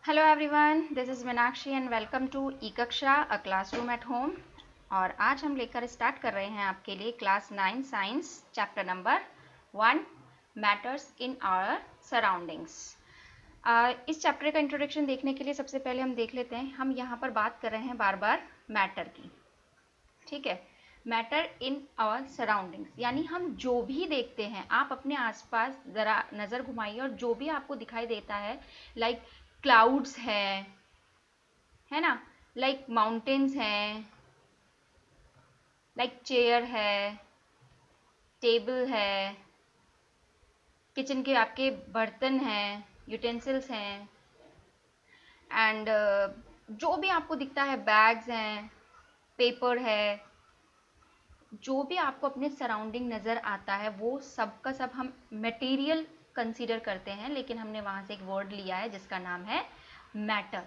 Hello everyone, this is Meenakshi and welcome to E-Kaksha, a classroom at home. और आज हम लेकर start कर रहे हैं आपके लिए class 9 science chapter number 1 matters in our surroundings. इस चैप्टर का इंट्रोडक्शन देखने के लिए सबसे पहले हम देख लेते हैं, हम यहाँ पर बात कर रहे हैं बार बार मैटर की। ठीक है, मैटर इन आवर सराउंडिंग्स यानी हम जो भी देखते हैं, आप अपने आसपास ज़रा नज़र घुमाइए और जो भी आपको दिखाई देता है, लाइक क्लाउड्स है ना, लाइक माउंटेन्स हैं, लाइक चेयर है, टेबल है, किचन के आपके बर्तन हैं, यूटेंसिल्स हैं, एंड जो भी आपको दिखता है, बैग्स हैं, पेपर है, जो भी आपको अपने सराउंडिंग नज़र आता है वो सब का सब हम मटेरियल कंसीडर करते हैं, लेकिन हमने वहाँ से एक वर्ड लिया है जिसका नाम है मैटर।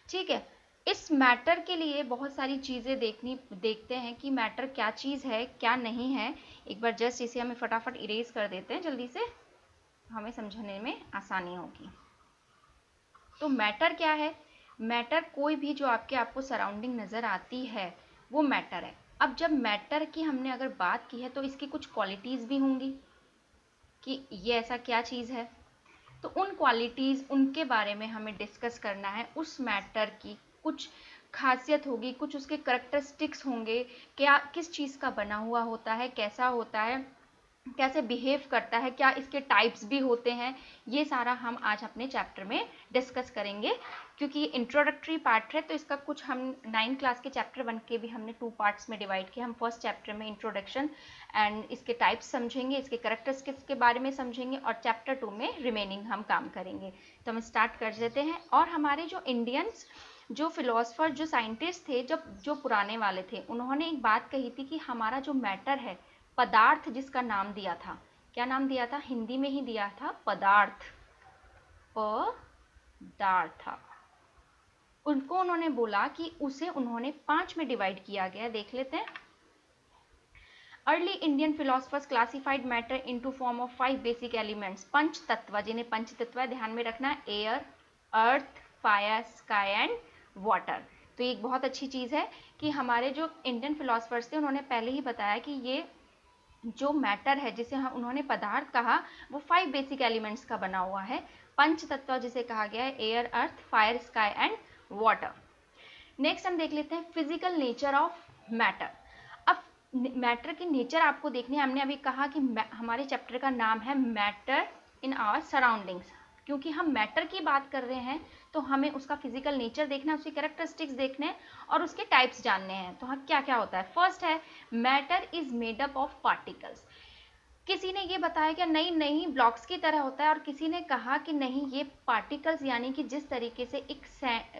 ठीक है, इस मैटर के लिए बहुत सारी चीज़ें देखते हैं कि मैटर क्या चीज़ है क्या नहीं है। एक बार जस्ट इसे हमें फटाफट इरेज कर देते हैं, जल्दी से हमें समझने में आसानी होगी। तो मैटर क्या है? मैटर कोई भी जो आपको सराउंडिंग नज़र आती है वो मैटर है। अब जब मैटर की हमने अगर बात की है तो इसकी कुछ क्वालिटीज़ भी होंगी कि ये ऐसा क्या चीज़ है, तो उन क्वालिटीज़ उनके बारे में हमें डिस्कस करना है। उस मैटर की कुछ खासियत होगी, कुछ उसके करैक्टरिस्टिक्स होंगे, क्या किस चीज़ का बना हुआ होता है, कैसा होता है, कैसे बिहेव करता है, क्या इसके टाइप्स भी होते हैं, ये सारा हम आज अपने चैप्टर में डिस्कस करेंगे। क्योंकि ये इंट्रोडक्टरी पार्ट है तो इसका कुछ हम 9 क्लास के चैप्टर 1 के भी हमने 2 पार्ट्स में डिवाइड किया। हम फर्स्ट चैप्टर में इंट्रोडक्शन एंड इसके टाइप्स समझेंगे, इसके कैरेक्टरिस्टिक्स के बारे में समझेंगे, और चैप्टर 2 में रिमेनिंग हम काम करेंगे। तो हम स्टार्ट कर देते हैं। और हमारे जो इंडियंस जो फिलोसफर जो साइंटिस्ट थे, जो पुराने वाले थे, उन्होंने एक बात कही थी कि हमारा जो मैटर है, पदार्थ जिसका नाम दिया था, क्या नाम दिया था? हिंदी में ही दिया था, पदार्थ, पदार्थ। उनको उन्होंने बोला कि उसे उन्होंने 5 में डिवाइड किया गया। देख लेते हैं। Early Indian philosophers classified matter into form of 5 basic elements, पंच तत्व, जिन्हें पंच तत्व ध्यान में रखना, air, earth, fire, sky and water. तो ये एक बहुत अच्छी चीज़ है कि हमारे जो इंडियन फिलोसफर्स थे उन्होंने पहले ही बताया कि ये जो मैटर है जिसे हम उन्होंने पदार्थ कहा, वो 5 बेसिक एलिमेंट्स का बना हुआ है। पंच तत्व जिसे कहा गया है, air, earth, fire, sky and water. Next हम देख लेते हैं फिजिकल नेचर ऑफ मैटर। अब मैटर की नेचर आपको देखनी है। हमने अभी कहा कि हमारे चैप्टर का नाम है मैटर इन आवर सराउंडिंग्स। क्योंकि हम मैटर की बात कर रहे हैं तो हमें उसका फिजिकल नेचर देखना है, उसकी कैरेक्टरिस्टिक्स देखने हैं और उसके टाइप्स जानने हैं। तो हाँ, क्या क्या होता है? फर्स्ट है, matter is made up of particles. किसी ने ये बताया कि नहीं नहीं ब्लॉक्स की तरह होता है, और किसी ने कहा कि नहीं, ये पार्टिकल्स यानी कि जिस तरीके से एक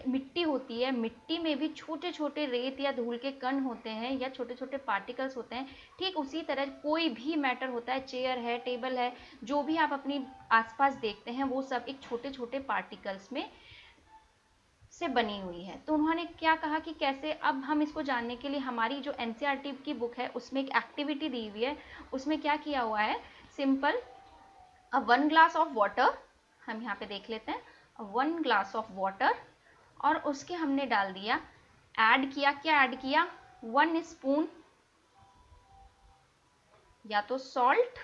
मिट्टी होती है, मिट्टी में भी छोटे छोटे रेत या धूल के कण होते हैं या छोटे छोटे पार्टिकल्स होते हैं, ठीक उसी तरह कोई भी मैटर होता है, चेयर है, टेबल है, जो भी आप अपनी आसपास देखते हैं वो सब एक छोटे छोटे पार्टिकल्स में से बनी हुई है। तो उन्होंने क्या कहा कि कैसे, अब हम इसको जानने के लिए हमारी जो एनसीईआरटी की बुक है उसमें एक एक्टिविटी दी हुई है। उसमें क्या किया हुआ है? सिंपल, 1 ग्लास ऑफ वाटर, हम यहाँ पे देख लेते हैं, 1 ग्लास ऑफ वाटर, और उसके हमने डाल दिया, ऐड किया, क्या ऐड किया? 1 स्पून या तो सॉल्ट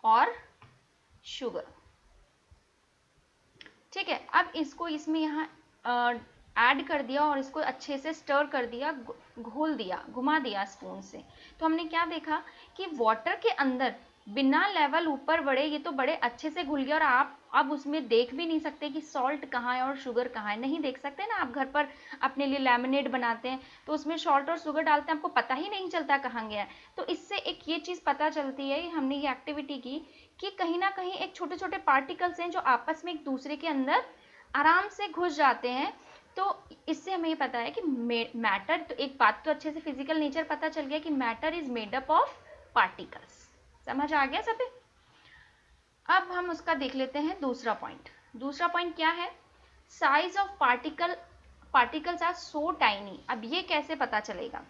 और शुगर। ठीक है, अब इसको इसमें यहाँ ऐड कर दिया और इसको अच्छे से स्टर कर दिया, घोल दिया, घुमा दिया स्पून से। तो हमने क्या देखा कि वाटर के अंदर बिना लेवल ऊपर बढ़े ये तो बड़े अच्छे से घुल गया, और आप अब उसमें देख भी नहीं सकते कि सॉल्ट कहाँ है और शुगर कहाँ है। नहीं देख सकते ना, आप घर पर अपने लिए लेमनेड बनाते हैं तो उसमें सॉल्ट और शुगर डालते हैं, आपको पता ही नहीं चलता कहाँ गया है। तो इससे एक ये चीज़ पता चलती है, हमने ये एक्टिविटी की कि कहीं ना कहीं एक छोटे छोटे पार्टिकल्स हैं जो आपस में एक दूसरे के अंदर आराम से घुस जाते हैं। तो इससे हमें ये पता है कि मैटर, तो एक बात तो अच्छे से फिजिकल नेचर पता चल गया कि matter is made up of particles. समझ आ गया सभी? अब हम उसका देख लेते हैं दूसरा पॉइंट। दूसरा पॉइंट क्या है? Size of particles are so tiny. अब ये कैसे पता चलेगा?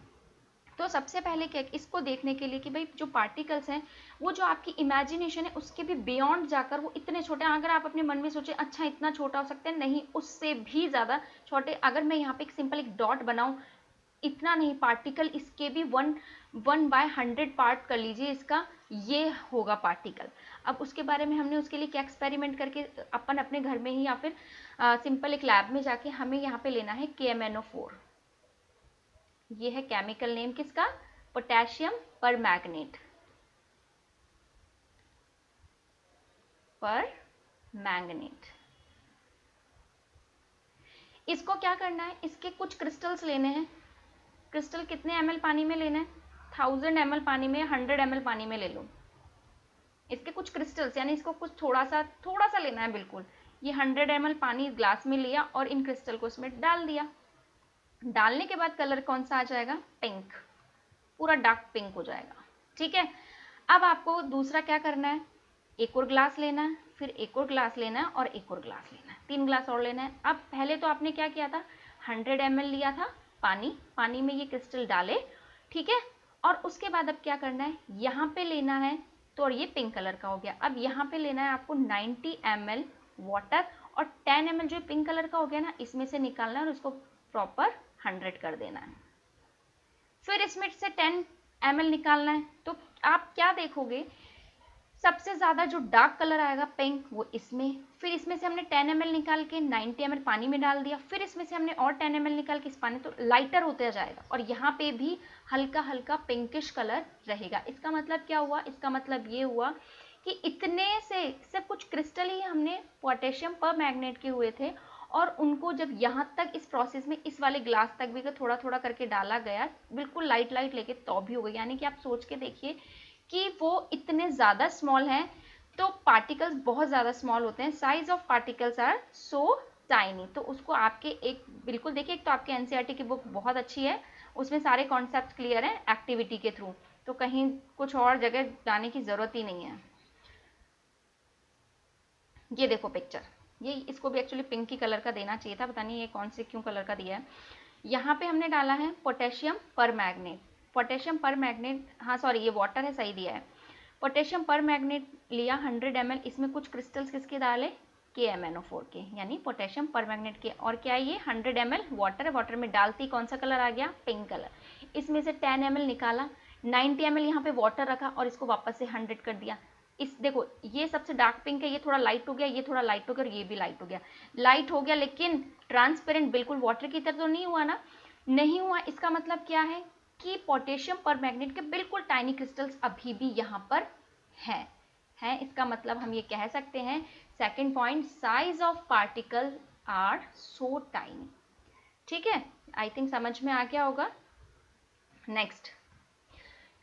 तो सबसे पहले क्या, इसको देखने के लिए कि भाई जो पार्टिकल्स हैं वो जो आपकी इमेजिनेशन है उसके भी बियॉन्ड जाकर वो इतने छोटे, अगर आप अपने मन में सोचे अच्छा इतना छोटा हो सकते हैं, नहीं उससे भी ज़्यादा छोटे। अगर मैं यहाँ पे एक सिंपल एक डॉट बनाऊँ, इतना नहीं, पार्टिकल इसके भी 1/100 पार्ट कर लीजिए इसका, ये होगा पार्टिकल। अब उसके बारे में हमने उसके लिए क्या एक्सपेरिमेंट करके अपन अपने घर में ही या फिर सिंपल एक लैब में जाके हमें यहाँ पे लेना है KMnO4। ये है केमिकल नेम किसका, पोटेशियम परमैंगनेट, परमैंगनेट। इसको क्या करना है, इसके कुछ क्रिस्टल्स लेने हैं। क्रिस्टल कितने ml पानी में लेना है, 1000 ml पानी में, 100 ml पानी में ले लो इसके कुछ क्रिस्टल्स, यानी इसको कुछ थोड़ा सा लेना है बिल्कुल। ये 100 ml पानी ग्लास में लिया और इन क्रिस्टल को इसमें डाल दिया। डालने के बाद कलर कौन सा आ जाएगा, पिंक, पूरा डार्क पिंक हो जाएगा। ठीक है, अब आपको दूसरा क्या करना है, एक और ग्लास लेना है, फिर एक और ग्लास लेना है और एक और ग्लास लेना है, 3 ग्लास और लेना है। अब पहले तो आपने क्या किया था, 100 ml लिया था पानी में ये क्रिस्टल डाले, ठीक है। और उसके बाद अब क्या करना है, यहाँ पे लेना है, तो और ये पिंक कलर का हो गया। अब यहाँ पे लेना है आपको 90 ml वाटर और 10 ml जो पिंक कलर का हो गया ना, इसमें से निकालना है और उसको प्रॉपर 100 कर देना है। फिर इसमें से 10 ml निकालना है, तो आप क्या देखोगे, सबसे ज्यादा जो डार्क कलर आएगा पिंक वो इसमें। फिर इसमें से हमने 10 ml निकाल के 90 ml पानी में डाल दिया, फिर इसमें से हमने और 10 ml निकाल के इस पानी, तो लाइटर होते जाएगा और यहाँ पे भी हल्का हल्का पिंकिश कलर रहेगा। इसका मतलब क्या हुआ, इसका मतलब ये हुआ कि इतने से सिर्फ कुछ क्रिस्टल ही हमने पोटेशियम परमैंगनेट के हुए थे, और उनको जब यहाँ तक इस प्रोसेस में इस वाले ग्लास तक भी थोड़ा थोड़ा करके डाला गया, बिल्कुल लाइट लाइट लेके, तो भी हो गई। यानी कि आप सोच के देखिए कि वो इतने ज़्यादा स्मॉल हैं, तो पार्टिकल्स बहुत ज़्यादा स्मॉल होते हैं, size of particles are so tiny. तो उसको आपके एक बिल्कुल देखिए, एक तो आपके एनसीईआरटी की बुक बहुत अच्छी है, उसमें सारे कॉन्सेप्ट क्लियर हैं एक्टिविटी के थ्रू, तो कहीं कुछ और जगह जाने की ज़रूरत ही नहीं है। ये देखो पिक्चर, ये इसको भी एक्चुअली पिंक की कलर का देना चाहिए था, पता नहीं ये कौन से क्यों कलर का दिया है। यहाँ पे हमने डाला है पोटेशियम परमैंगनेट, पोटेशियम परमैंगनेट, हाँ सॉरी ये वाटर है, सही दिया है। पोटेशियम परमैंगनेट लिया 100 ml, इसमें कुछ क्रिस्टल्स किसके डाले, KMnO4 के, यानी पोटेशियम परमैंगनेट के। और क्या है ये 100 ml वाटर है, वाटर में डालती कौन सा कलर आ गया, पिंक कलर। इसमें से 10 ml निकाला, 90 ml यहाँ पे वाटर रखा और इसको वापस से 100 कर दिया। इस देखो ये सबसे डार्क पिंक है, ये थोड़ा लाइट हो गया, ये थोड़ा लाइट हो गया और ये भी लाइट हो गया। लाइट हो गया लेकिन ट्रांसपेरेंट, बिल्कुल वाटर की तरह तो नहीं हुआ ना, नहीं हुआ। इसका मतलब क्या है कि पोटेशियम परमैंगनेट के बिल्कुल टाइनी क्रिस्टल्स अभी भी यहाँ पर हैं। इसका मतलब हम ये कह सकते हैं, second point, size of particle are so tiny. ठीक है, आई थिंक समझ में आ गया होगा। Next,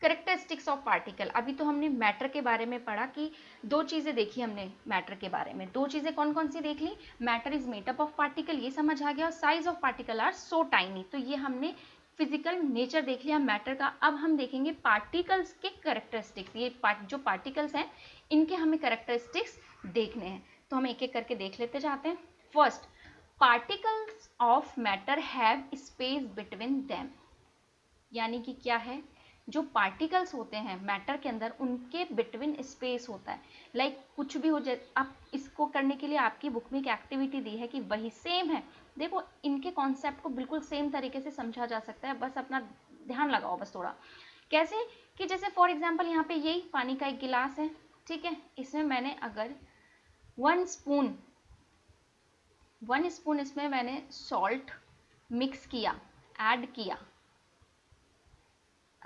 characteristics of particle. अभी तो हमने मैटर के बारे में पढ़ा कि दो चीजें देखी हमने मैटर के बारे में, दो चीजें कौन कौन सी देख ली, matter is made up of particle, ये समझ आ गया, और size of particle are so tiny, तो ये हमने फिजिकल नेचर देख लिया मैटर का। अब हम देखेंगे पार्टिकल्स के कैरेक्टरिस्टिक्स, ये जो पार्टिकल्स हैं इनके हमें कैरेक्टरिस्टिक्स देखने हैं, तो हम एक एक करके देख लेते जाते हैं। First, particles of matter have space between them, यानी कि क्या है, जो पार्टिकल्स होते हैं मैटर के अंदर उनके बिटवीन स्पेस होता है। लाइक कुछ भी हो जाए, आप इसको करने के लिए आपकी बुक में एक एक्टिविटी दी है कि वही सेम है, देखो इनके कॉन्सेप्ट को बिल्कुल सेम तरीके से समझा जा सकता है, बस अपना ध्यान लगाओ बस थोड़ा। कैसे कि जैसे फॉर एग्जाम्पल यहाँ पे यही पानी का एक गिलास है, ठीक है, इसमें मैंने अगर 1 स्पून इसमें मैंने सॉल्ट मिक्स किया, ऐड किया,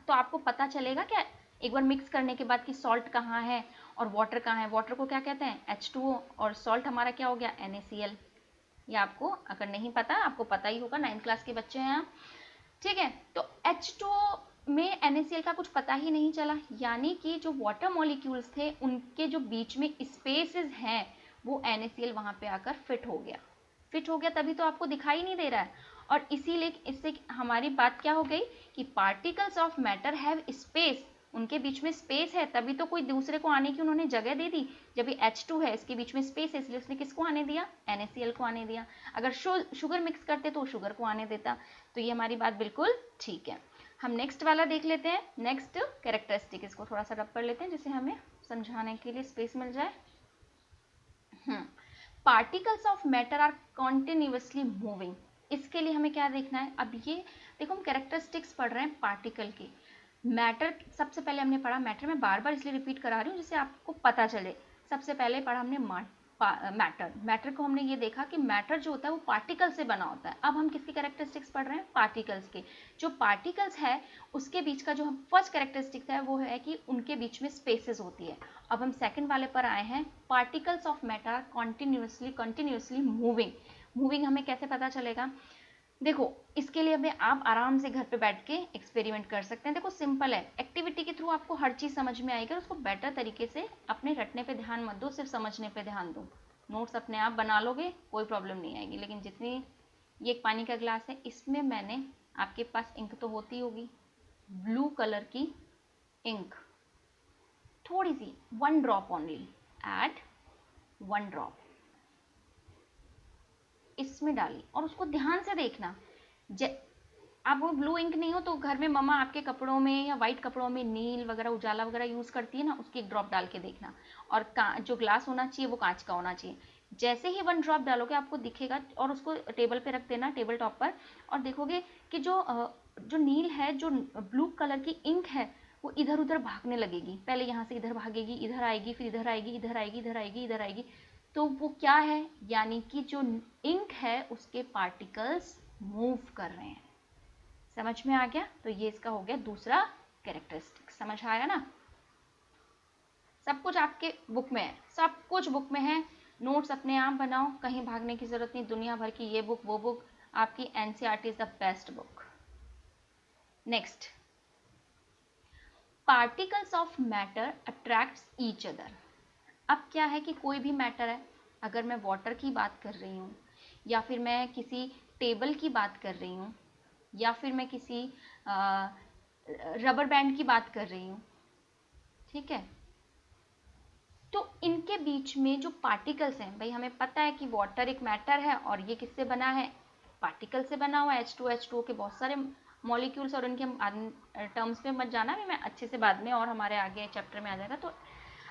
तो आपको पता चलेगा क्या एक बार मिक्स करने के बाद कि सॉल्ट कहाँ है और वाटर कहाँ है। वाटर को क्या कहते हैं, H2O, और सॉल्ट हमारा क्या हो गया, NaCl। ये आपको अगर नहीं पता, आपको पता ही होगा, 9th क्लास के बच्चे हैं आप, ठीक है। तो H2O में NaCl का कुछ पता ही नहीं चला, यानी कि जो वाटर मॉलिक्यूल्स थे उनके जो बीच में स्पेसेस हैं वो NaCl वहाँ पे आकर फिट हो गया, तभी तो आपको दिखाई नहीं दे रहा है। और इसीलिए इससे हमारी बात क्या हो गई कि particles of matter have space, उनके बीच में स्पेस है, तभी तो कोई दूसरे को आने की उन्होंने जगह दे दी। जब ये H2 है, इसके बीच में स्पेस है, इसलिए उसने किसको आने दिया, NaCl को आने दिया। अगर शुगर मिक्स करते तो शुगर को आने देता, तो ये हमारी बात बिल्कुल ठीक है। हम नेक्स्ट वाला देख लेते हैं, नेक्स्ट कैरेक्टरिस्टिक। इसको थोड़ा सा रब कर लेते हैं जिससे हमें समझाने के लिए स्पेस मिल जाए। Particles of matter are continuously moving. इसके लिए हमें क्या देखना है, अब ये देखो हम कैरेक्टरिस्टिक्स पढ़ रहे हैं पार्टिकल की। मैटर सबसे पहले हमने पढ़ा, मैटर में बार बार इसलिए रिपीट करा रही हूँ जिससे आपको पता चले। सबसे पहले पढ़ा हमने मैटर को हमने ये देखा कि मैटर जो होता है वो पार्टिकल से बना होता है। अब हम किसकी कैरेक्टरिस्टिक्स पढ़ रहे हैं, पार्टिकल्स के। जो पार्टिकल्स है उसके बीच का जो हम फर्स्ट कैरेक्टरिस्टिक्स है वो है कि उनके बीच में स्पेसेस होती है। अब हम सेकंड वाले पर आए हैं, particles of matter are continuously moving हमें कैसे पता चलेगा, देखो इसके लिए हमें आप आराम से घर पे बैठ के एक्सपेरिमेंट कर सकते हैं। देखो सिंपल है, एक्टिविटी के थ्रू आपको हर चीज़ समझ में आएगी और उसको बेटर तरीके से अपने रटने पे ध्यान मत दो, सिर्फ समझने पे ध्यान दो। नोट्स अपने आप बना लोगे, कोई प्रॉब्लम नहीं आएगी। लेकिन जितनी ये एक पानी का ग्लास है, इसमें मैंने, आपके पास इंक तो होती होगी, ब्लू कलर की इंक थोड़ी सी 1 ड्रॉप ओनली, एड 1 ड्रॉप इसमें डाली और उसको ध्यान से देखना। अब वो ब्लू इंक नहीं हो तो घर में मम्मा आपके कपड़ों में या वाइट कपड़ों में नील वगैरह उजाला वगैरह यूज करती है ना, उसकी 1 ड्रॉप डाल के देखना। और जो ग्लास होना चाहिए वो कांच का होना चाहिए। जैसे ही 1 ड्रॉप डालोगे आपको दिखेगा और उसको टेबल पे रख देना, टेबल टॉप पर, और देखोगे कि जो नील है, जो ब्लू कलर की इंक है, वो इधर उधर भागने लगेगी। पहले यहाँ से इधर भागेगी, इधर आएगी, फिर इधर आएगी, इधर आएगी, इधर आएगी, इधर आएगी। तो वो क्या है, यानी कि जो इंक है उसके पार्टिकल्स मूव कर रहे हैं। समझ में आ गया? तो ये इसका हो गया दूसरा कैरेक्टरिस्टिक। समझ आया ना? सब कुछ आपके बुक में है, सब कुछ बुक में है। नोट्स अपने आप बनाओ, कहीं भागने की जरूरत नहीं। दुनिया भर की ये बुक वो बुक, आपकी NCERT is the best book. Next, particles of matter attracts each other. अब क्या है कि कोई भी मैटर है, अगर मैं वाटर की बात कर रही हूँ, या फिर मैं किसी टेबल की बात कर रही हूँ, या फिर मैं किसी रबर बैंड की बात कर रही हूँ, ठीक है, तो इनके बीच में जो पार्टिकल्स हैं, भाई हमें पता है कि वाटर एक मैटर है और ये किससे बना है, पार्टिकल से बना हुआ है। H2O के बहुत सारे मॉलिक्यूल्स, और उनके टर्म्स में मत जाना, भी मैं अच्छे से बाद में और हमारे आगे चैप्टर में आ जाएगा। तो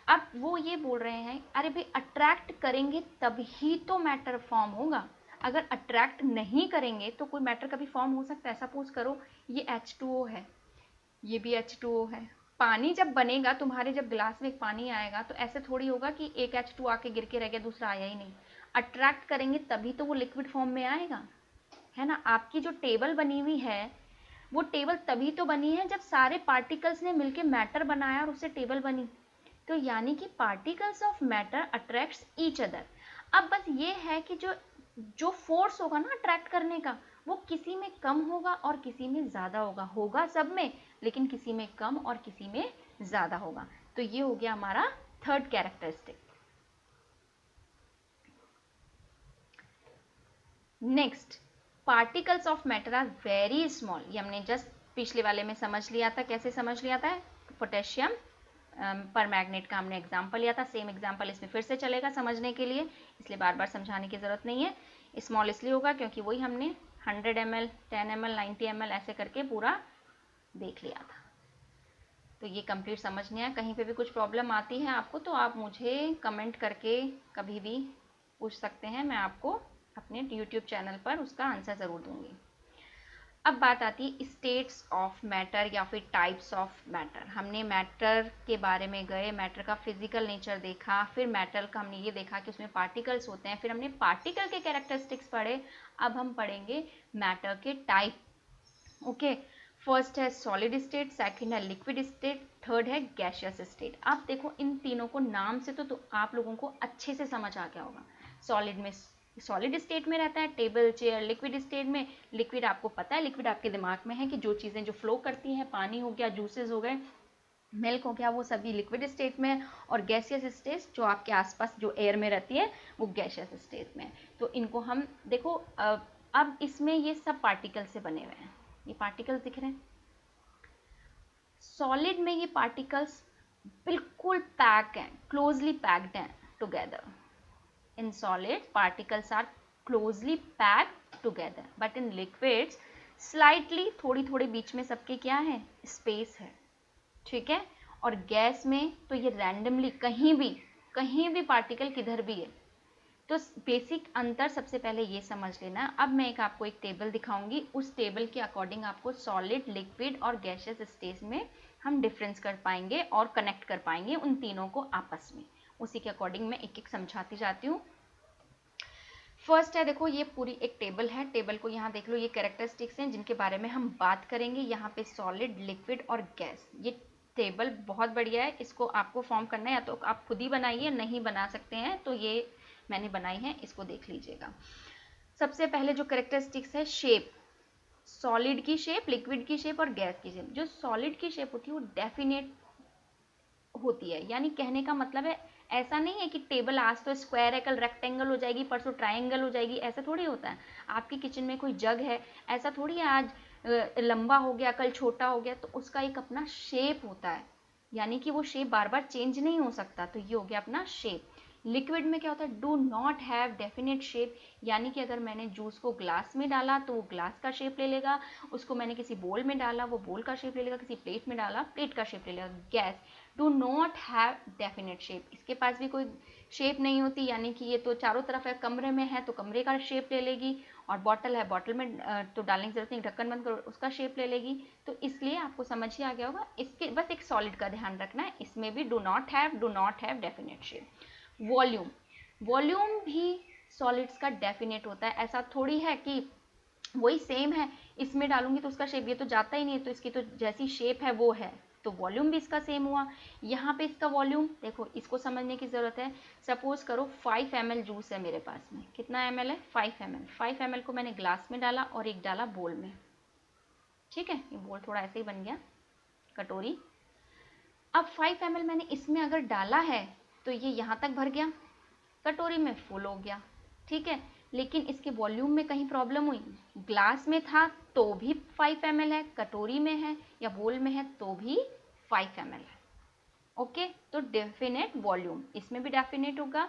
अब वो ये बोल रहे हैं, अरे भाई अट्रैक्ट करेंगे तभी तो मैटर फॉर्म होगा। अगर अट्रैक्ट नहीं करेंगे तो कोई मैटर कभी फॉर्म हो सकता है? सपोज करो ये H2O है, ये भी H2O है। पानी जब बनेगा, तुम्हारे जब गिलास में एक पानी आएगा, तो ऐसे थोड़ी होगा कि एक H2 आके गिर के रह गया, दूसरा आया ही नहीं। अट्रैक्ट करेंगे तभी तो वो लिक्विड फॉर्म में आएगा, है ना? आपकी जो टेबल बनी हुई है, वो टेबल तभी तो बनी है जब सारे पार्टिकल्स ने मिलकर मैटर बनाया और उससे टेबल बनी। तो यानी कि particles of matter attracts each other. अब बस ये है कि जो फोर्स होगा ना अट्रैक्ट करने का, वो किसी में कम होगा और किसी में ज़्यादा होगा सब में, लेकिन किसी में कम और किसी में ज़्यादा होगा। तो ये हो गया हमारा third characteristic. Next, particles of matter are very small. ये हमने जस्ट पिछले वाले में समझ लिया था। कैसे समझ लिया था? पोटेशियम पर मैग्नेट का हमने एग्जाम्पल लिया था। सेम एग्जाम्पल इसमें फिर से चलेगा समझने के लिए, इसलिए बार बार समझाने की ज़रूरत नहीं है। स्मॉल इसलिए होगा क्योंकि वही हमने 100 ml, 10 ml, 90 ml ऐसे करके पूरा देख लिया था। तो ये कंप्लीट समझने आया। कहीं पे भी कुछ प्रॉब्लम आती है आपको तो आप मुझे कमेंट करके कभी भी पूछ सकते हैं, मैं आपको अपने यूट्यूब चैनल पर उसका आंसर ज़रूर दूंगी। अब बात आती है स्टेट्स ऑफ मैटर या फिर टाइप्स ऑफ मैटर। हमने मैटर के बारे में गए, मैटर का फिजिकल नेचर देखा, फिर मैटर का हमने ये देखा कि उसमें पार्टिकल्स होते हैं, फिर हमने पार्टिकल के कैरेक्टरिस्टिक्स पढ़े। अब हम पढ़ेंगे मैटर के टाइप। ओके, फर्स्ट है सॉलिड स्टेट, सेकंड है लिक्विड स्टेट, थर्ड है गैसियस स्टेट। आप देखो इन तीनों को नाम से तो आप लोगों को अच्छे से समझ आ गया होगा। सॉलिड में सॉलिड स्टेट में रहता है टेबल, चेयर। लिक्विड स्टेट में, लिक्विड आपको पता है, लिक्विड आपके दिमाग में है कि जो चीज़ें जो फ्लो करती हैं, पानी हो गया, जूसेस हो गए, मिल्क हो गया, वो सभी लिक्विड स्टेट में है। और गैसियस स्टेट जो आपके आसपास जो एयर में रहती है वो गैसियस स्टेट में। तो इनको हम देखो, अब इसमें ये सब पार्टिकल से बने हुए हैं, ये पार्टिकल्स दिख रहे हैं। सॉलिड में ये पार्टिकल्स बिल्कुल पैक हैं, क्लोजली पैक्ड हैं together. In solid, particles are closely packed together, but in liquids slightly थोड़ी थोड़ी बीच में सबके क्या है, स्पेस है, ठीक है। और गैस में तो ये रैंडमली कहीं भी पार्टिकल किधर भी है। तो बेसिक अंतर सबसे पहले ये समझ लेना। अब मैं आपको एक टेबल दिखाऊंगी, उस टेबल के अकॉर्डिंग आपको सॉलिड, लिक्विड और गैसियस स्टेज में हम डिफरेंस कर पाएंगे और कनेक्ट कर पाएंगे उन तीनों को आपस में। उसी के अकॉर्डिंग मैं एक एक समझाती जाती हूँ। फर्स्ट है, देखो ये पूरी एक टेबल है, टेबल को यहाँ देख लो, ये कैरेक्टरिस्टिक्स हैं जिनके बारे में हम बात करेंगे। यहाँ पे सॉलिड, लिक्विड और गैस, ये टेबल बहुत बढ़िया है। इसको आपको फॉर्म करना है, या तो आप खुद ही बनाइए, नहीं बना सकते हैं तो ये मैंने बनाई है, इसको देख लीजिएगा। सबसे पहले जो कैरेक्टरिस्टिक्स है, शेप, सॉलिड की शेप, लिक्विड की शेप और गैस की शेप। जो सॉलिड की शेप होती है वो डेफिनेट होती है, यानी कहने का मतलब है ऐसा नहीं है कि टेबल आज तो स्क्वायर है कल रेक्टेंगल हो जाएगी, परसों ट्रायंगल हो जाएगी, ऐसा थोड़ी होता है। आपकी किचन में कोई जग है, ऐसा थोड़ी है आज लंबा हो गया कल छोटा हो गया, तो उसका एक अपना शेप होता है, यानी कि वो शेप बार बार चेंज नहीं हो सकता। तो ये हो गया अपना शेप। लिक्विड में क्या होता है, do not have definite shape, यानी कि अगर मैंने जूस को ग्लास में डाला तो वो ग्लास का शेप ले लेगा, उसको मैंने किसी बोल में डाला वो बोल का शेप ले लेगा, किसी प्लेट में डाला प्लेट का शेप ले लेगा। Gas do not have definite shape, इसके पास भी कोई शेप नहीं होती, यानी कि ये तो चारों तरफ है, कमरे में है तो कमरे का शेप ले लेगी, और बॉटल है बॉटल में तो डालने की जरूरत नहीं, ढक्कन बंद करो उसका शेप ले लेगी। तो इसलिए आपको समझ ही आ गया होगा। इसके बस एक सॉलिड का ध्यान रखना है, इसमें भी do not have definite shape. Volume, volume भी सॉलिड्स का डेफिनेट होता है, ऐसा थोड़ी है कि वही सेम है, इसमें डालूंगी तो उसका शेप, ये तो जाता ही नहीं है, तो इसकी तो जैसी शेप है वो है, तो वॉल्यूम भी इसका सेम हुआ। यहाँ पे इसका वॉल्यूम देखो, इसको समझने की जरूरत है। सपोज करो 5 ml जूस है मेरे पास में, कितना ml है, 5 ml। 5 ml को मैंने ग्लास में डाला और एक डाला बोल में, ठीक है, ये बोल थोड़ा ऐसे ही बन गया, कटोरी। अब 5 ml मैंने इसमें अगर डाला है तो ये यहाँ तक भर गया, कटोरी में फुल हो गया, ठीक है। लेकिन इसके वॉल्यूम में कहीं प्रॉब्लम हुई, ग्लास में था तो भी 5 ml है, कटोरी में है या बोल में है तो भी 5 ml है, ओके। तो डेफिनेट वॉल्यूम, इसमें भी डेफिनेट होगा,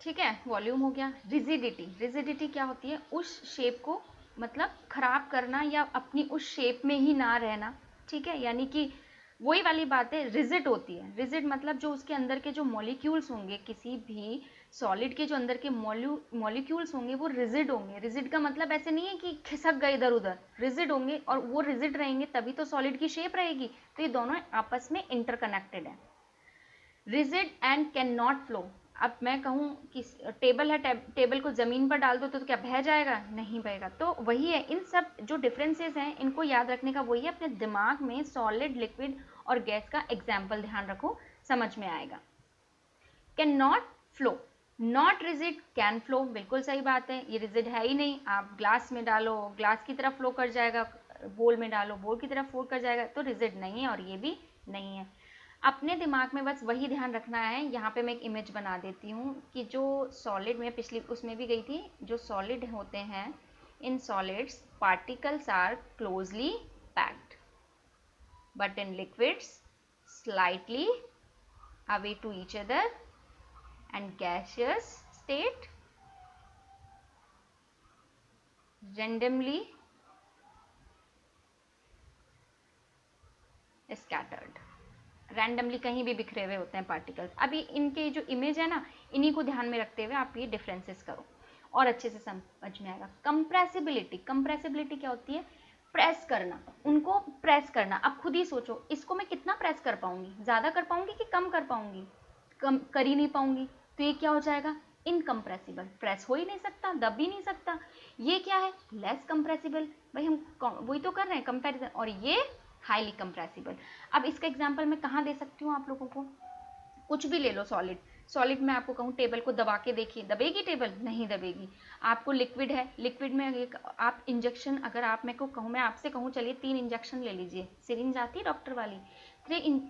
ठीक है, वॉल्यूम हो गया। रिजिडिटी, रिजिडिटी क्या होती है, उस शेप को मतलब खराब करना या अपनी उस शेप में ही ना रहना, ठीक है, यानी कि वही वाली बात है, रिजिड होती है। रिजिड मतलब जो उसके अंदर के जो मॉलिक्यूल्स होंगे, किसी भी सॉलिड के जो अंदर के मॉलिक्यूल्स होंगे वो रिजिड होंगे। रिजिड का मतलब ऐसे नहीं है कि खिसक गए इधर उधर, रिजिड होंगे, और वो रिजिड रहेंगे तभी तो सॉलिड की शेप रहेगी। तो ये दोनों आपस में इंटरकनेक्टेड है। Rigid and can not flow, अब मैं कहूँ कि टेबल है, टेबल को जमीन पर डाल दो तो क्या बह जाएगा, नहीं बहेगा। तो वही है, इन सब जो डिफरेंसेस हैं इनको याद रखने का वही है, अपने दिमाग में सॉलिड, लिक्विड और गैस का एग्जाम्पल ध्यान रखो, समझ में आएगा। Can not flow, not rigid, can flow, बिल्कुल सही बात है, ये रिजिड है ही नहीं। आप ग्लास में डालो ग्लास की तरफ फ्लो कर जाएगा, बोल में डालो बोल की तरफ फ्लो कर जाएगा, तो रिजिड नहीं है और ये भी नहीं है। अपने दिमाग में बस वही ध्यान रखना है। यहाँ पे मैं एक इमेज बना देती हूँ कि जो सॉलिड में पिछली उसमें भी गई थी, जो सॉलिड होते हैं, in solids particles are closely packed, but in liquids slightly away to each other, and gaseous state randomly scattered, randomly कहीं भी बिखरे हुए होते हैं पार्टिकल्स। अभी इनके जो इमेज है ना, इन्हीं को ध्यान में रखते हुए आप ये डिफरेंसेस करो और अच्छे से समझ में आएगा। कंप्रेसिबिलिटी, कंप्रेसिबिलिटी क्या होती है, प्रेस करना, उनको प्रेस करना। अब खुद ही सोचो, इसको मैं कितना प्रेस कर पाऊंगी, ज्यादा कर पाऊंगी कि कम कर पाऊंगी, कम कर ही नहीं पाऊंगी, तो ये क्या हो जाएगा, इनकम्प्रेसिबल, प्रेस हो ही नहीं सकता, दब ही नहीं सकता। ये क्या है, लेस कंप्रेसिबल, भाई हम वही तो कर रहे हैं कंपैरिजन, और ये हाईली कंप्रेसिबल। अब इसका एग्जांपल मैं कहाँ दे सकती हूँ आप लोगों को, कुछ भी ले लो, सॉलिड, सॉलिड में आपको कहूँ टेबल को दबा के देखिए, दबेगी टेबल, नहीं दबेगी। आपको लिक्विड है, लिक्विड में एक आप इंजेक्शन, अगर आप मेरे को कहूँ, मैं आपसे कहूँ चलिए 3 इंजेक्शन ले लीजिए, सिरिंज आती है डॉक्टर वाली, 3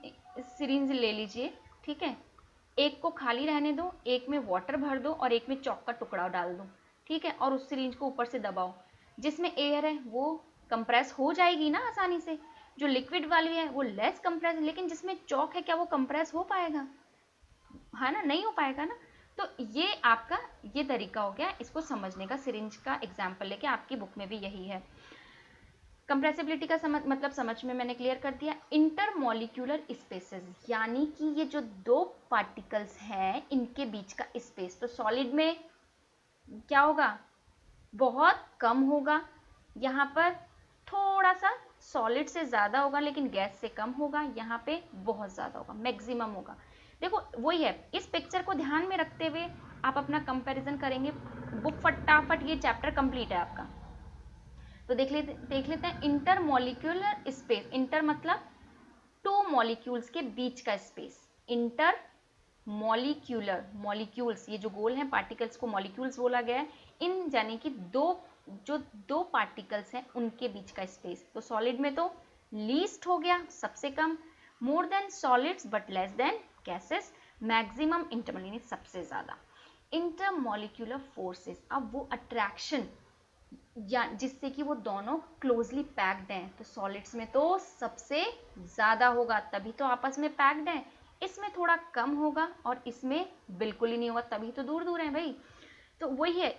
सिरिंज ले लीजिए, ठीक है, एक को खाली रहने दो, एक में वाटर भर दो और एक में चॉक का टुकड़ा डाल दो, ठीक है, और उस सिरिंज को ऊपर से दबाओ। जिसमें एयर है वो कंप्रेस हो जाएगी ना आसानी से, जो लिक्विड वाली है वो लेस कंप्रेस, लेकिन जिसमें चॉक है क्या वो कंप्रेस हो पाएगा, है ना, नहीं हो पाएगा ना। तो ये आपका ये तरीका हो गया इसको समझने का, सिरिंज का एग्जाम्पल लेके, आपकी बुक में भी यही है। कंप्रेसिबिलिटी का मतलब समझ में मैंने क्लियर कर दिया। इंटरमॉलिक्यूलर स्पेसेस यानी कि ये जो दो पार्टिकल्स हैं इनके बीच का स्पेस, तो सॉलिड में क्या होगा, बहुत कम होगा, यहाँ पर थोड़ा सा सॉलिड से ज़्यादा होगा लेकिन गैस से कम होगा, यहाँ पे बहुत ज़्यादा होगा, मैक्सिमम होगा। देखो वही है, इस पिक्चर को ध्यान में रखते हुए आप अपना कंपैरिजन करेंगे। बुक फटाफट, ये चैप्टर कंप्लीट है आपका। तो देख लेते हैं इंटरमॉलिक्यूलर स्पेस। इंटर मतलब टू मॉलिक्यूल्स के बीच का स्पेस। इंटर मॉलिक्यूलर, मॉलिक्यूल्स ये जो गोल हैं पार्टिकल्स को मॉलिक्यूल्स बोला गया है। इन यानी कि दो पार्टिकल्स हैं उनके बीच का स्पेस। तो सॉलिड में तो लीस्ट हो गया, सबसे कम। More than solids but less than gases. Maximum intermolecular सबसे ज्यादा। इंटरमॉलिक्यूलर फोर्सेस, अब वो अट्रैक्शन या जिससे कि वो दोनों क्लोजली पैक्ड हैं, तो सॉलिड्स में तो सबसे ज्यादा होगा, तभी तो आपस में पैक्ड हैं। इसमें थोड़ा कम होगा और इसमें बिल्कुल ही नहीं होगा, तभी तो दूर दूर है भाई। तो वही है,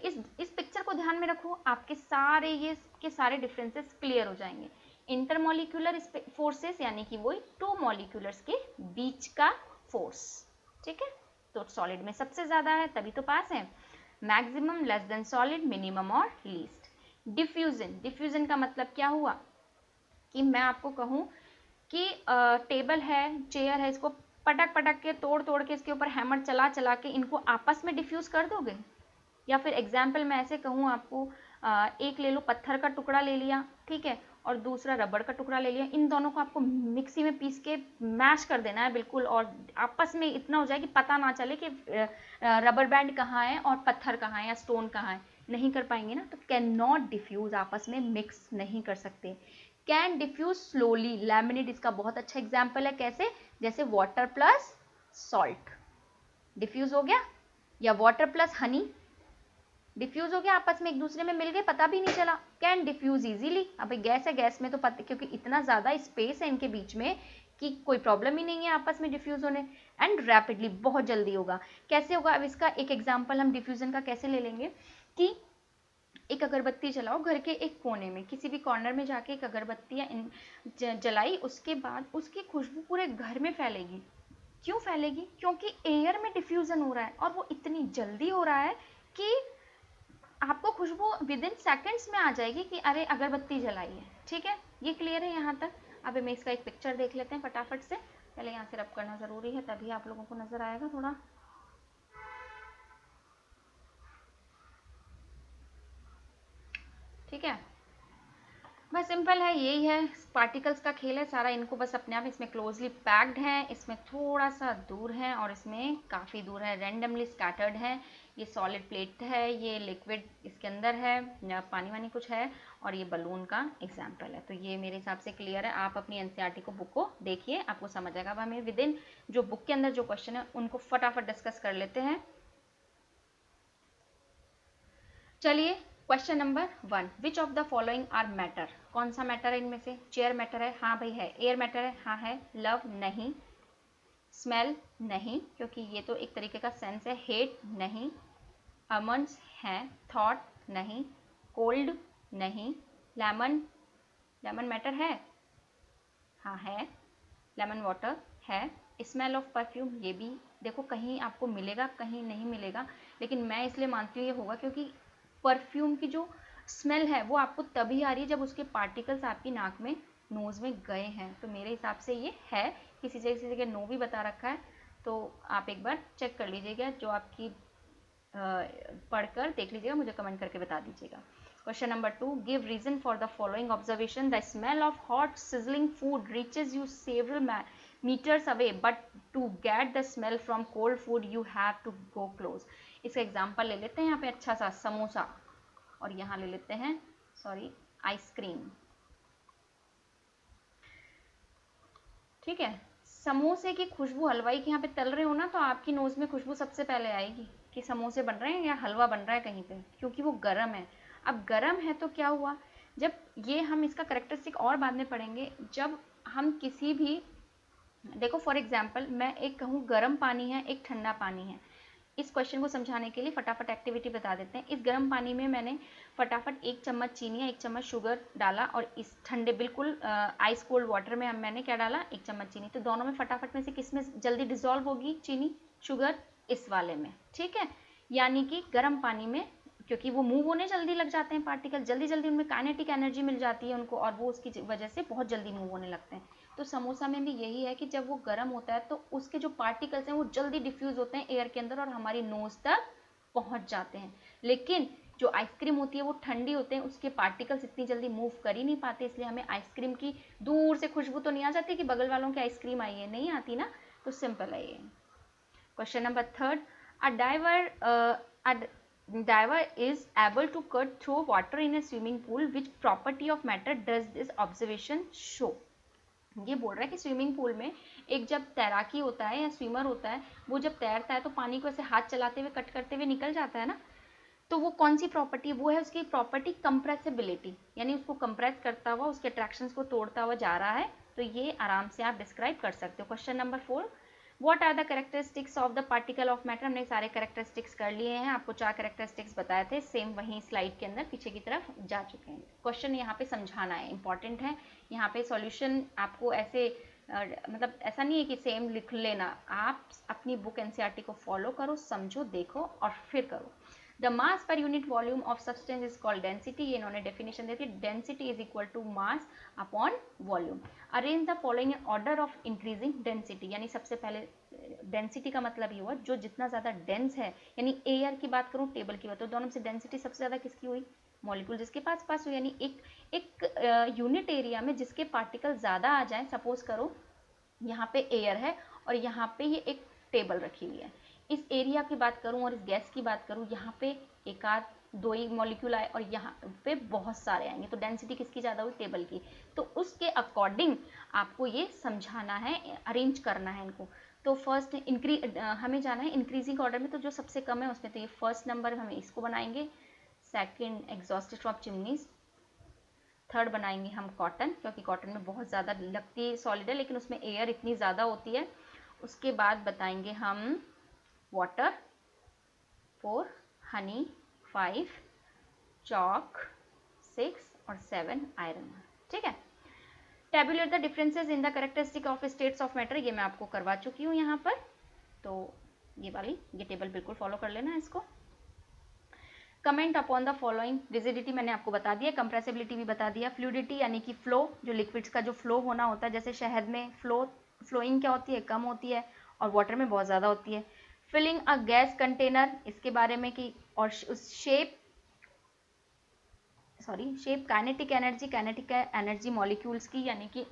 इस पिक्चर को ध्यान में रखो, आपके सारे ये के सारे डिफरेंसेस क्लियर हो जाएंगे। इंटरमॉलिक्यूलर फोर्सेस यानी कि वही टू मॉलिक्यूलर्स के बीच का फोर्स, ठीक है। तो सॉलिड में सबसे ज्यादा है तभी तो पास है। Maximum, less than solid, minimum और लीस्ट। डिफ्यूजन, डिफ्यूजन का मतलब क्या हुआ कि मैं आपको कहूं कि टेबल है, चेयर है, इसको पटक पटक के तोड़ तोड़ के इसके ऊपर हैमर चला चला के इनको आपस में डिफ्यूज कर दोगे। या फिर एग्जाम्पल मैं ऐसे कहूँ आपको, एक ले लो, पत्थर का टुकड़ा ले लिया, ठीक है, और दूसरा रबड़ का टुकड़ा ले लिया, इन दोनों को आपको मिक्सी में पीस के मैश कर देना है बिल्कुल, और आपस में इतना हो जाए कि पता ना चले कि रबर बैंड कहाँ है और पत्थर कहाँ है या स्टोन कहाँ है। नहीं कर पाएंगे ना, तो कैन नॉट डिफ्यूज, आपस में मिक्स नहीं कर सकते। कैन डिफ्यूज स्लोली, लैमिनेट इसका बहुत अच्छा एग्जाम्पल है। कैसे, जैसे वाटर प्लस सॉल्ट डिफ्यूज हो गया, या वाटर प्लस हनी डिफ्यूज हो गया, आपस में एक दूसरे में मिल गए, पता भी नहीं चला। कैन डिफ्यूज इजीली, अब गैस है, गैस में तो पता, क्योंकि इतना ज्यादा स्पेस है इनके बीच में कि कोई प्रॉब्लम ही नहीं है आपस में डिफ्यूज होने। एंड रैपिडली, बहुत जल्दी होगा। कैसे होगा, अब इसका एक एग्जाम्पल हम डिफ्यूजन का कैसे ले लेंगे कि एक अगरबत्ती जलाओ घर के एक कोने में, किसी भी कॉर्नर में जाके एक अगरबत्ती जलाई, उसके बाद उसकी खुशबू पूरे घर में फैलेगी। क्यों फैलेगी, क्योंकि एयर में डिफ्यूजन हो रहा है और वो इतनी जल्दी हो रहा है कि आपको खुशबू विद इन सेकेंड्स में आ जाएगी कि अरे अगरबत्ती जलाई है, ठीक है। ये क्लियर है यहाँ तक। अब मैं इसका एक पिक्चर देख लेते हैं फटाफट से। पहले यहाँ से रब करना जरूरी है, तभी आप लोगों को नजर आएगा थोड़ा। ठीक है, बस सिंपल है, यही है, पार्टिकल्स का खेल है सारा। इनको बस अपने आप, इसमें क्लोजली पैक्ड है, इसमें थोड़ा सा दूर है और इसमें काफ़ी दूर है, रैंडमली स्कैटर्ड है। ये सॉलिड प्लेट है, ये लिक्विड इसके अंदर है, पानी वानी कुछ है, और ये बलून का एग्जाम्पल है। तो ये मेरे हिसाब से क्लियर है। आप अपनी एनसीईआरटी को बुक को देखिए, आपको समझ आएगा। अब हमें विद इन जो बुक के अंदर जो क्वेश्चन है उनको फटाफट डिस्कस कर लेते हैं। चलिए, question number 1, which of the following are matter. कौन सा मैटर है इनमें से, चेयर मैटर है, हाँ भाई है। एयर मैटर है, हाँ है। लव नहीं। स्मेल नहीं, क्योंकि ये तो एक तरीके का सेंस है। हेट नहीं। अमंड्स हैं। थॉट नहीं। कोल्ड नहीं। लेमन, लेमन मैटर है, हाँ है। लेमन वाटर है। स्मेल ऑफ परफ्यूम, ये भी देखो कहीं आपको मिलेगा कहीं नहीं मिलेगा, लेकिन मैं इसलिए मानती हूँ ये होगा क्योंकि परफ्यूम की जो स्मेल है वो आपको तभी आ रही है जब उसके पार्टिकल्स आपकी नाक में, नोज में गए हैं। तो मेरे हिसाब से ये है। किसी जगह नो भी बता रखा है, तो आप एक बार चेक कर लीजिएगा, जो आपकी पढ़कर देख लीजिएगा, मुझे कमेंट करके बता दीजिएगा। Question number 2, give reason for the following observation. The smell of hot sizzling food reaches you several meters away, but to get the smell from cold food you have to go close. इसका example ले लेते हैं यहाँ पे अच्छा सा, समोसा, और यहाँ ले लेते हैं सॉरी आइसक्रीम, ठीक है। समोसे की खुशबू, हलवाई के यहाँ पे तल रहे हो ना, तो आपकी नोज में खुशबू सबसे पहले आएगी कि समोसे बन रहे हैं या हलवा बन रहा है कहीं पे, क्योंकि वो गर्म है। अब गर्म है तो क्या हुआ, जब ये हम इसका करेक्टरिस्टिक और बाद में पढ़ेंगे, जब हम किसी भी, देखो फॉर एग्जाम्पल मैं एक कहूँ गर्म पानी है, एक ठंडा पानी है, इस क्वेश्चन को समझाने के लिए फटाफट एक्टिविटी बता देते हैं। इस गर्म पानी में मैंने फटाफट 1 चम्मच चीनी या 1 चम्मच शुगर डाला और इस ठंडे बिल्कुल आइस कोल्ड वाटर में मैंने क्या डाला, 1 चम्मच चीनी। तो दोनों में फटाफट में से किस में जल्दी डिजोल्व होगी चीनी, शुगर, इस वाले में, ठीक है। यानी कि गर्म पानी में, क्योंकि वो मूव होने जल्दी लग जाते हैं पार्टिकल, जल्दी जल्दी उनमें काइनेटिक एनर्जी मिल जाती है उनको और वो उसकी वजह से बहुत जल्दी मूव होने लगते हैं। तो समोसा में भी यही है कि जब वो गर्म होता है तो उसके जो पार्टिकल्स हैं वो जल्दी डिफ्यूज होते हैं एयर के अंदर और हमारी नोज तक पहुंच जाते हैं। लेकिन जो आइसक्रीम होती है वो ठंडी होते हैं, उसके पार्टिकल्स इतनी जल्दी मूव कर ही नहीं पाते, इसलिए हमें आइसक्रीम की दूर से खुशबू तो नहीं आ जाती कि बगल वालों की आइसक्रीम आई है, नहीं आती ना। तो सिंपल है ये। Question number 3, a diver is able to cut through water in a swimming pool. Which property of matter does this observation show? ये बोल रहा है कि स्विमिंग पूल में एक जब तैराकी होता है या स्विमर होता है, वो जब तैरता है तो पानी को ऐसे हाथ चलाते हुए कट करते हुए निकल जाता है ना। तो वो कौन सी प्रॉपर्टी, वो है उसकी प्रॉपर्टी कंप्रेसिबिलिटी, यानी उसको कंप्रेस करता हुआ उसके अट्रैक्शंस को तोड़ता हुआ जा रहा है। तो ये आराम से आप डिस्क्राइब कर सकते हो। Question number 4, what are the characteristics of the particle of matter. हमने सारे कैरेक्टरिस्टिक्स कर लिए हैं, आपको 4 कैरेक्टरिस्टिक्स बताए थे, सेम वहीं स्लाइड के अंदर पीछे की तरफ जा चुके हैं। क्वेश्चन यहाँ पे समझाना है, इंपॉर्टेंट है। यहाँ पे सॉल्यूशन आपको ऐसे मतलब ऐसा नहीं है कि सेम लिख लेना, आप अपनी बुक एनसीईआरटी को फॉलो करो, समझो, देखो और फिर करो। The mass per unit volume of substance is called density. ये इन्होंने डेफिनेशन दी थी, density is equal to mass upon volume. Arrange the following in order of increasing density, यानी सबसे पहले डेंसिटी का मतलब ये हुआ जो जितना ज्यादा डेंस है, यानी एयर की बात करूं, टेबल की बात, तो दोनों में से डेंसिटी सबसे ज्यादा किसकी हुई, मॉलिक्यूल जिसके पास हुई, यानी एक यूनिट एरिया में जिसके पार्टिकल ज्यादा आ जाए। सपोज करो यहाँ पे एयर है और यहाँ पे ये एक टेबल रखी हुई है, इस एरिया की बात करूं और इस गैस की बात करूं, यहाँ पे एक आध दो ही मॉलिक्यूल आए और यहाँ पे बहुत सारे आएंगे, तो डेंसिटी किसकी ज़्यादा हुई, टेबल की। तो उसके अकॉर्डिंग आपको ये समझाना है, अरेंज करना है इनको। तो फर्स्ट हमें जाना है इंक्रीजिंग ऑर्डर में, तो जो सबसे कम है उसमें तो ये फर्स्ट नंबर हमें इसको बनाएंगे। Second exhausted from chimneys. Third बनाएंगे हम कॉटन, क्योंकि कॉटन में बहुत ज़्यादा लगती है, सॉलिड है लेकिन उसमें एयर इतनी ज़्यादा होती है। उसके बाद बताएंगे हम वाटर, 4 हनी, 5 चॉक, 6 और 7 आयरन। ठीक है। Tablet the differences in the characteristic of states of matter, ये मैं आपको करवा चुकी हूँ यहाँ पर, तो ये टेबल बिल्कुल फॉलो कर लेना है इसको। Comment upon the following. Rigidity मैंने आपको बता दिया, कंप्रेसिबिलिटी भी बता दिया। फ्लूइडिटी यानी कि फ्लो, जो लिक्विड्स का जो फ्लो होना होता है, जैसे शहद में फ्लोइंग क्या होती है, कम होती है, और वाटर में बहुत ज़्यादा होती है। फिलिंग अ गैस कंटेनर, इसके बारे में कि, और शेप काइनेटिक एनर्जी मॉलिक्यूल्स की, यानी कि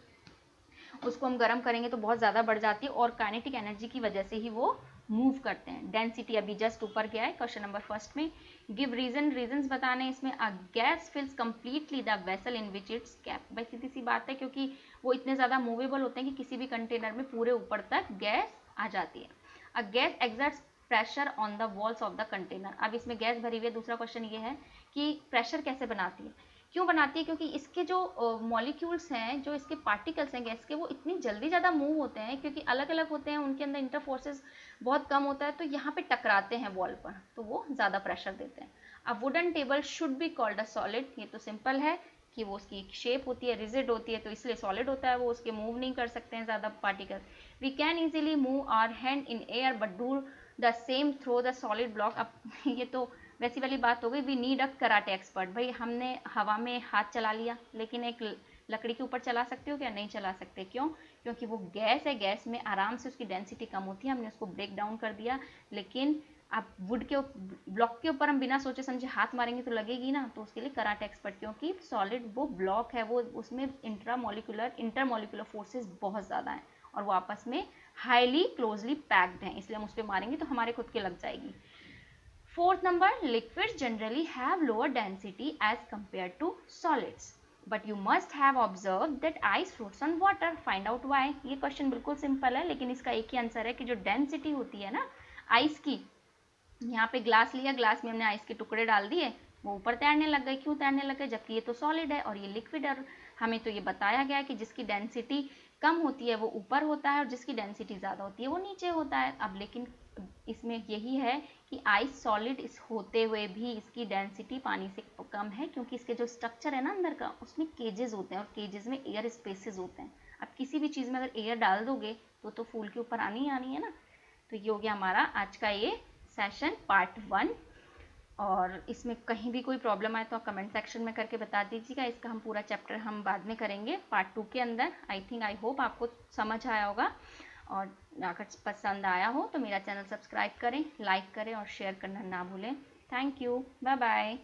उसको हम गर्म करेंगे तो बहुत ज़्यादा बढ़ जाती है और काइनेटिक एनर्जी की वजह से ही वो मूव करते हैं। डेंसिटी अभी जस्ट ऊपर गया है क्वेश्चन नंबर फर्स्ट में। गिव रीजंस बताने इसमें। A gas fills completely the vessel in which it's kept. भाई सीधी सी बात है, क्योंकि वो इतने ज़्यादा मूवेबल होते हैं कि किसी भी कंटेनर में पूरे ऊपर तक गैस आ जाती है। A gas exerts pressure on the walls of the container. अब इसमें गैस भरी हुई है, दूसरा क्वेश्चन ये है कि प्रेशर कैसे बनाती है, क्यों बनाती है, क्योंकि इसके जो मॉलिक्यूल्स हैं, जो इसके पार्टिकल्स हैं गैस के, वो इतनी जल्दी ज़्यादा मूव होते हैं, क्योंकि अलग अलग होते हैं, उनके अंदर इंटरफोर्सेस बहुत कम होता है, तो यहाँ पे टकराते हैं वॉल पर, तो वो ज़्यादा प्रेशर देते हैं। अब wooden table should be called a solid, ये तो सिंपल है कि वो उसकी एक शेप होती है, रिजिड होती है, तो इसलिए सॉलिड होता है, वो उसके मूव नहीं कर सकते हैं ज़्यादा particle. We can easily move our hand in air but do the same through the solid block. अब ये तो वैसी वाली बात हो गई, we need a karate expert. भाई हमने हवा में हाथ चला लिया, लेकिन एक लकड़ी के ऊपर चला सकते हो क्या, नहीं चला सकते। क्यों, क्योंकि वो गैस है, गैस में आराम से उसकी डेंसिटी कम होती है, हमने उसको ब्रेक डाउन कर दिया। लेकिन अब वुड के ब्लॉक के ऊपर हम बिना सोचे समझे हाथ मारेंगे तो लगेगी ना, तो उसके लिए कराटे एक्सपर्ट, क्योंकि सॉलिड वो ब्लॉक है, वो उसमें इंटरमोलिकुलर फोर्सेस बहुत ज़्यादा हैं और वो आपस में हाईली क्लोजली पैक्ड हैं, इसलिए हम उस पर मारेंगे तो हमारे खुद के लग जाएगी। Fourth number, liquids generally have lower density as compared to solids, but you must have observed that ice floats on water. Find out why. ये क्वेश्चन बिल्कुल सिंपल है, लेकिन इसका एक ही आंसर है कि जो डेंसिटी होती है ना आइस की, यहाँ पे ग्लास लिया, ग्लास में हमने आइस के टुकड़े डाल दिए, वो ऊपर तैरने लग गए। क्यों तैरने लग गए, जबकि ये तो सॉलिड है और ये लिक्विड है। हमें तो ये बताया गया है कि जिसकी डेंसिटी कम होती है वो ऊपर होता है और जिसकी डेंसिटी ज़्यादा होती है वो नीचे होता है। अब लेकिन इसमें यही है कि आइस सॉलिड इस होते हुए भी इसकी डेंसिटी पानी से कम है, क्योंकि इसके जो स्ट्रक्चर है ना अंदर का, उसमें केजेस होते हैं और केजेस में एयर स्पेसेस होते हैं। अब किसी भी चीज़ में अगर एयर डाल दोगे तो फूल के ऊपर आनी ही आनी है ना। तो ये हो गया हमारा आज का ये सेशन पार्ट 1। और इसमें कहीं भी कोई प्रॉब्लम आए तो आप कमेंट सेक्शन में करके बता दीजिएगा। इसका हम पूरा चैप्टर हम बाद में करेंगे पार्ट 2 के अंदर। आई होप आपको समझ आया होगा, और अगर पसंद आया हो तो मेरा चैनल सब्सक्राइब करें, लाइक करें और शेयर करना ना भूलें। Thank you, bye bye.